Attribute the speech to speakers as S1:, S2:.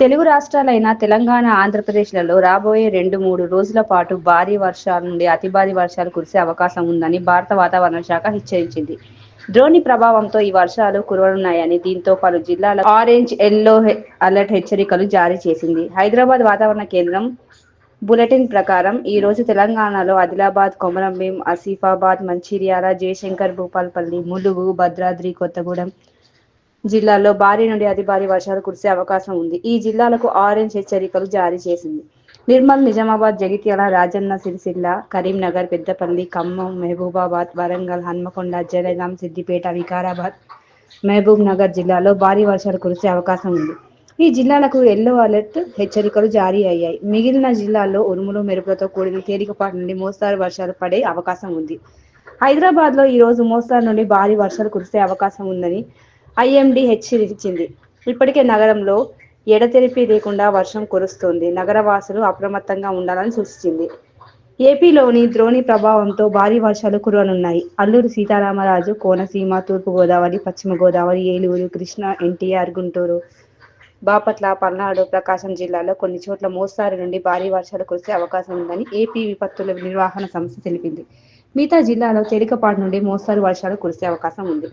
S1: తెలుగు రాష్ట్రాలైన తెలంగాణ, ఆంధ్రప్రదేశ్లలో రాబోయే 2-3 రోజుల పాటు భారీ వర్షాల నుండి అతి భారీ వర్షాలు కురిసే అవకాశం ఉందని భారత వాతావరణ శాఖ హెచ్చరించింది. ద్రోణి ప్రభావంతో ఈ వర్షాలు కురవనున్నాయని, దీంతో పలు జిల్లాలకు ఆరెంజ్, ఎల్లో అలర్ట్ హెచ్చరికలు జారీ చేసింది. హైదరాబాద్ వాతావరణ కేంద్రం బులెటిన్ ప్రకారం ఈ రోజు తెలంగాణలో ఆదిలాబాద్, కొమరంభీం, ఆసిఫాబాద్, మంచిర్యాల, జయశంకర్ భూపాలపల్లి, ములుగు, భద్రాద్రి కొత్తగూడెం జిల్లాల్లో భారీ నుండి అతి భారీ వర్షాలు కురిసే అవకాశం ఉంది. ఈ జిల్లాలకు ఆరెంజ్ హెచ్చరికలు జారీ చేసింది. నిర్మల్, నిజామాబాద్, జగిత్యాల, రాజన్న సిరిసిల్ల, కరీంనగర్, పెద్దపల్లి, ఖమ్మం, మహబూబాబాద్, వరంగల్, హన్మకొండ, జనగాం, సిద్దిపేట, వికారాబాద్, మహబూబ్ నగర్ జిల్లాలో భారీ వర్షాలు కురిసే అవకాశం ఉంది. ఈ జిల్లాలకు ఎల్లో అలర్ట్ హెచ్చరికలు జారీ అయ్యాయి. మిగిలిన జిల్లాల్లో ఉరుములు, మెరుపులతో కూడిన తేలికపాటి నుండి మోస్తారు వర్షాలు పడే అవకాశం ఉంది. హైదరాబాద్లో ఈ రోజు మోస్తారు నుండి భారీ వర్షాలు కురిసే అవకాశం ఉందని ఐఎండీ హెచ్చరించింది. ఇప్పటికే నగరంలో ఎడతెరిపి లేకుండా వర్షం కురుస్తోంది. నగరవాసులు అప్రమత్తంగా ఉండాలని సూచించింది. ఏపీలోని ద్రోణి ప్రభావంతో భారీ వర్షాలు కురవనున్నాయి. అల్లూరి సీతారామరాజు, కోనసీమ, తూర్పుగోదావరి, పశ్చిమ గోదావరి, ఏలూరు, కృష్ణా, ఎన్టీఆర్, గుంటూరు, బాపట్ల, పల్నాడు, ప్రకాశం జిల్లాల్లో కొన్ని చోట్ల మోస్తారు నుండి భారీ వర్షాలు కురిసే అవకాశం ఉందని ఏపీ విపత్తుల నిర్వహణ సంస్థ తెలిపింది. మిగతా జిల్లాల్లో తేలికపాటి నుండి మోస్తారు వర్షాలు కురిసే అవకాశం ఉంది.